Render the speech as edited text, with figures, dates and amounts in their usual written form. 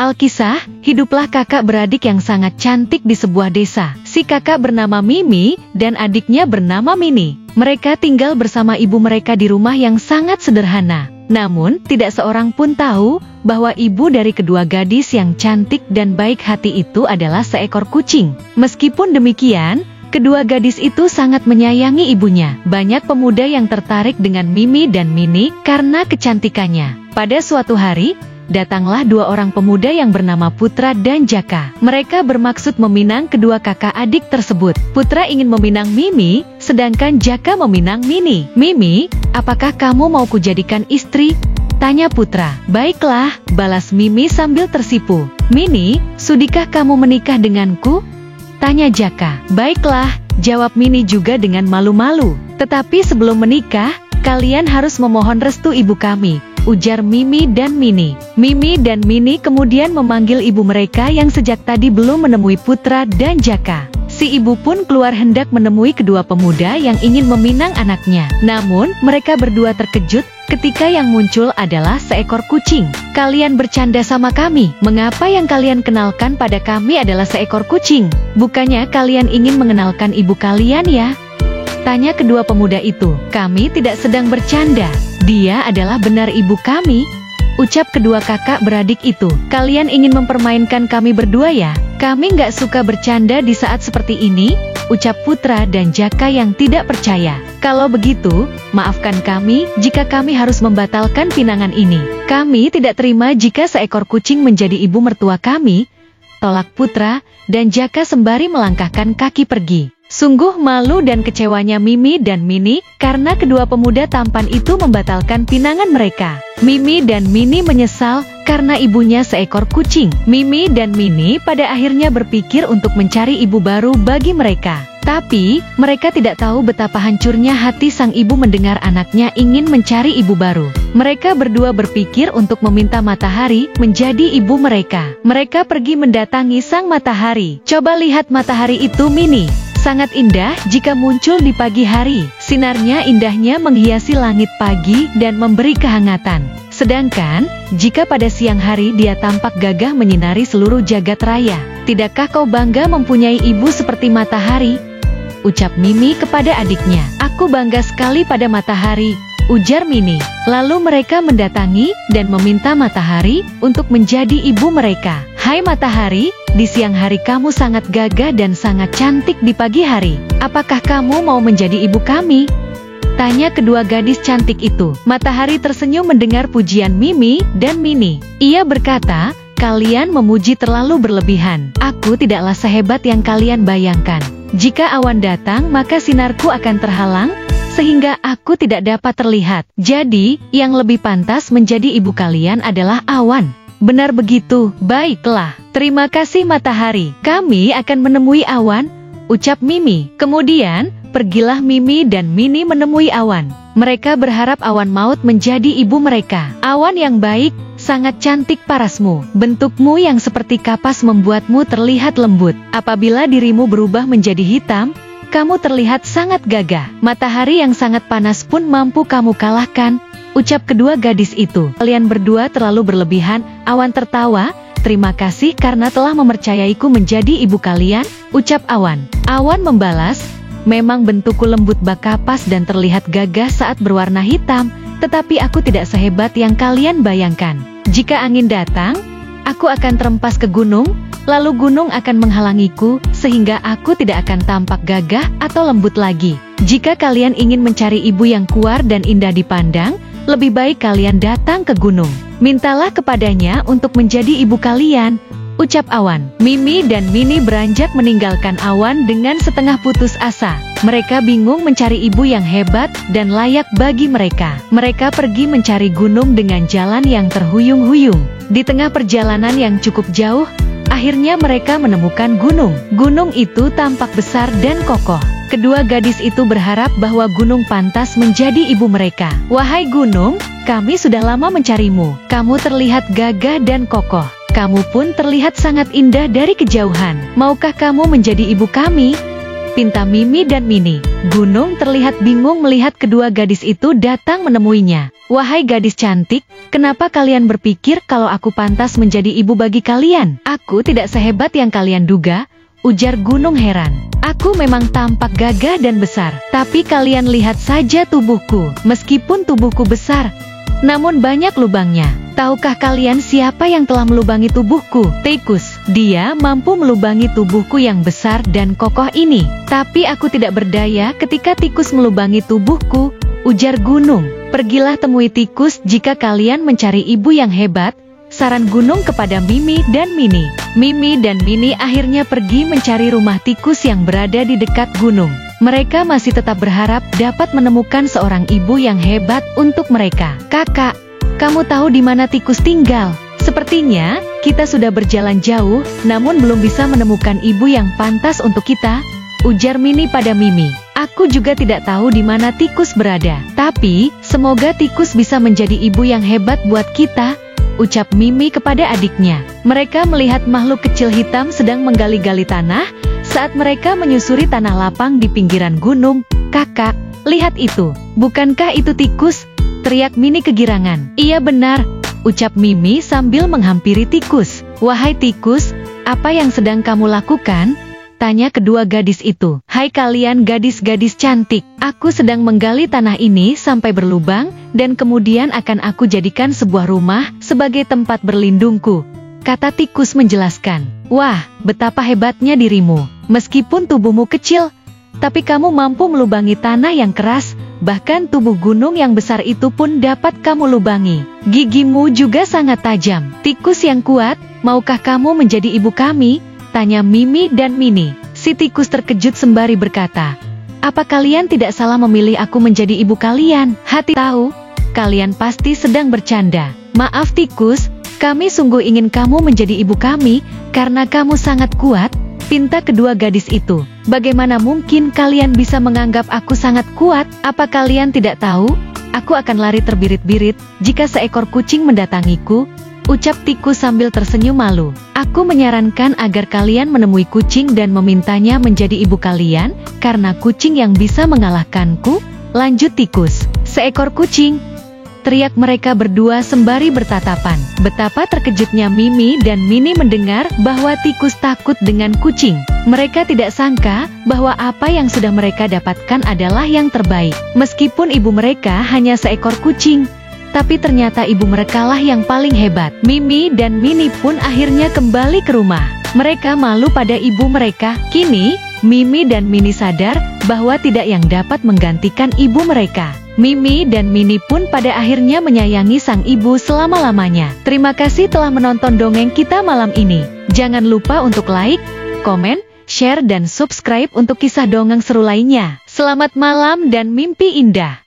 Alkisah, hiduplah kakak beradik yang sangat cantik di sebuah desa. Si kakak bernama Mimi dan adiknya bernama Mini. Mereka tinggal bersama ibu mereka di rumah yang sangat sederhana. Namun, tidak seorang pun tahu bahwa ibu dari kedua gadis yang cantik dan baik hati itu adalah seekor kucing. Meskipun demikian, kedua gadis itu sangat menyayangi ibunya. Banyak pemuda yang tertarik dengan Mimi dan Mini karena kecantikannya. Pada suatu hari, datanglah dua orang pemuda yang bernama Putra dan Jaka. Mereka bermaksud meminang kedua kakak adik tersebut. Putra ingin meminang Mimi, sedangkan Jaka meminang Mini. "Mimi, apakah kamu mau kujadikan istri?" tanya Putra. "Baiklah," balas Mimi sambil tersipu. "Mini, sudikah kamu menikah denganku?" tanya Jaka. "Baiklah," jawab Mini juga dengan malu-malu. "Tetapi sebelum menikah, kalian harus memohon restu ibu kami," ujar Mimi dan Mini. Mimi dan Mini kemudian memanggil ibu mereka yang sejak tadi belum menemui Putra dan Jaka. Si ibu pun keluar hendak menemui kedua pemuda yang ingin meminang anaknya. Namun, mereka berdua terkejut ketika yang muncul adalah seekor kucing. "Kalian bercanda sama kami? Mengapa yang kalian kenalkan pada kami adalah seekor kucing? Bukannya kalian ingin mengenalkan ibu kalian ya?" tanya kedua pemuda itu. "Kami tidak sedang bercanda. Dia adalah benar ibu kami," ucap kedua kakak beradik itu. "Kalian ingin mempermainkan kami berdua ya? Kami nggak suka bercanda di saat seperti ini," ucap Putra dan Jaka yang tidak percaya. "Kalau begitu, maafkan kami jika kami harus membatalkan pinangan ini. Kami tidak terima jika seekor kucing menjadi ibu mertua kami," tolak Putra dan Jaka sembari melangkahkan kaki pergi. Sungguh malu dan kecewanya Mimi dan Mini karena kedua pemuda tampan itu membatalkan pinangan mereka. Mimi dan Mini menyesal karena ibunya seekor kucing. Mimi dan Mini pada akhirnya berpikir untuk mencari ibu baru bagi mereka. Tapi, mereka tidak tahu betapa hancurnya hati sang ibu mendengar anaknya ingin mencari ibu baru. Mereka berdua berpikir untuk meminta matahari menjadi ibu mereka. Mereka pergi mendatangi sang matahari. "Coba lihat matahari itu, Mini. Sangat indah jika muncul di pagi hari. Sinarnya indahnya menghiasi langit pagi dan memberi kehangatan. Sedangkan, jika pada siang hari dia tampak gagah menyinari seluruh jagat raya. Tidakkah kau bangga mempunyai ibu seperti matahari?" ucap Mimi kepada adiknya. "Aku bangga sekali pada matahari," ujar Mini. Lalu mereka mendatangi dan meminta matahari untuk menjadi ibu mereka. "Hai matahari, di siang hari kamu sangat gagah dan sangat cantik di pagi hari. Apakah kamu mau menjadi ibu kami?" tanya kedua gadis cantik itu. Matahari tersenyum mendengar pujian Mimi dan Mini. Ia berkata, "Kalian memuji terlalu berlebihan. Aku tidaklah sehebat yang kalian bayangkan. Jika awan datang maka sinarku akan terhalang, sehingga aku tidak dapat terlihat. Jadi, yang lebih pantas menjadi ibu kalian adalah awan." "Benar begitu, baiklah. Terima kasih matahari. Kami akan menemui awan," ucap Mimi. Kemudian, pergilah Mimi dan Mini menemui awan. Mereka berharap awan maut menjadi ibu mereka. "Awan yang baik, sangat cantik parasmu. Bentukmu yang seperti kapas membuatmu terlihat lembut. Apabila dirimu berubah menjadi hitam, kamu terlihat sangat gagah. Matahari yang sangat panas pun mampu kamu kalahkan," ucap kedua gadis itu. "Kalian berdua terlalu berlebihan," awan tertawa. "Terima kasih karena telah mempercayaiku menjadi ibu kalian," ucap awan. Awan membalas, "Memang bentukku lembut bak kapas dan terlihat gagah saat berwarna hitam, tetapi aku tidak sehebat yang kalian bayangkan. Jika angin datang, aku akan terempas ke gunung, lalu gunung akan menghalangiku, sehingga aku tidak akan tampak gagah atau lembut lagi. Jika kalian ingin mencari ibu yang kuar dan indah dipandang, lebih baik kalian datang ke gunung. Mintalah kepadanya untuk menjadi ibu kalian," ucap awan. Mimi dan Mini beranjak meninggalkan awan dengan setengah putus asa. Mereka bingung mencari ibu yang hebat dan layak bagi mereka. Mereka pergi mencari gunung dengan jalan yang terhuyung-huyung. Di tengah perjalanan yang cukup jauh, akhirnya mereka menemukan gunung. Gunung itu tampak besar dan kokoh. Kedua gadis itu berharap bahwa gunung pantas menjadi ibu mereka. "Wahai gunung, kami sudah lama mencarimu. Kamu terlihat gagah dan kokoh. Kamu pun terlihat sangat indah dari kejauhan. Maukah kamu menjadi ibu kami?" pinta Mimi dan Mini. Gunung terlihat bingung melihat kedua gadis itu datang menemuinya. Wahai gadis cantik, kenapa kalian berpikir kalau aku pantas menjadi ibu bagi kalian? Aku tidak sehebat yang kalian duga, ujar Gunung heran. Aku memang tampak gagah dan besar, tapi kalian lihat saja tubuhku. Meskipun tubuhku besar, namun banyak lubangnya. Tahukah kalian siapa yang telah melubangi tubuhku? Tikus. Dia mampu melubangi tubuhku yang besar dan kokoh ini. Tapi aku tidak berdaya ketika tikus melubangi tubuhku, ujar Gunung. Pergilah temui tikus jika kalian mencari ibu yang hebat, saran Gunung kepada Mimi dan Mini. Mimi dan Mini akhirnya pergi mencari rumah tikus yang berada di dekat gunung. Mereka masih tetap berharap dapat menemukan seorang ibu yang hebat untuk mereka. Kakak, kamu tahu di mana tikus tinggal? Sepertinya kita sudah berjalan jauh, namun belum bisa menemukan ibu yang pantas untuk kita, ujar Mini pada Mimi. Aku juga tidak tahu di mana tikus berada. Tapi, semoga tikus bisa menjadi ibu yang hebat buat kita, ucap Mimi kepada adiknya. Mereka melihat makhluk kecil hitam sedang menggali-gali tanah, saat mereka menyusuri tanah lapang di pinggiran gunung. Kakak, lihat itu. Bukankah itu tikus? Teriak Mini kegirangan. Iya benar, ucap Mimi sambil menghampiri tikus. Wahai tikus, apa yang sedang kamu lakukan? Tanya kedua gadis itu. Hai kalian gadis-gadis cantik, aku sedang menggali tanah ini sampai berlubang, dan kemudian akan aku jadikan sebuah rumah sebagai tempat berlindungku, kata tikus menjelaskan. Wah, betapa hebatnya dirimu. Meskipun tubuhmu kecil, tapi kamu mampu melubangi tanah yang keras, bahkan tubuh gunung yang besar itu pun dapat kamu lubangi. Gigimu juga sangat tajam. Tikus yang kuat, maukah kamu menjadi ibu kami? Tanya Mimi dan Mini. Si tikus terkejut sembari berkata, apa kalian tidak salah memilih aku menjadi ibu kalian? Hati tahu, kalian pasti sedang bercanda. Maaf tikus, kami sungguh ingin kamu menjadi ibu kami, karena kamu sangat kuat, pinta kedua gadis itu. Bagaimana mungkin kalian bisa menganggap aku sangat kuat? Apa kalian tidak tahu, aku akan lari terbirit-birit jika seekor kucing mendatangiku, ucap tikus sambil tersenyum malu. Aku menyarankan agar kalian menemui kucing dan memintanya menjadi ibu kalian, karena kucing yang bisa mengalahkanku, lanjut tikus. Seekor kucing, teriak mereka berdua sembari bertatapan. Betapa terkejutnya Mimi dan Mini mendengar bahwa tikus takut dengan kucing. Mereka tidak sangka bahwa apa yang sudah mereka dapatkan adalah yang terbaik. Meskipun ibu mereka hanya seekor kucing, tapi ternyata ibu merekalah yang paling hebat. Mimi dan Mini pun akhirnya kembali ke rumah. Mereka malu pada ibu mereka. Kini, Mimi dan Mini sadar bahwa tidak yang dapat menggantikan ibu mereka. Mimi dan Mini pun pada akhirnya menyayangi sang ibu selama-lamanya. Terima kasih telah menonton dongeng kita malam ini. Jangan lupa untuk like, komen, share dan subscribe untuk kisah dongeng seru lainnya. Selamat malam dan mimpi indah.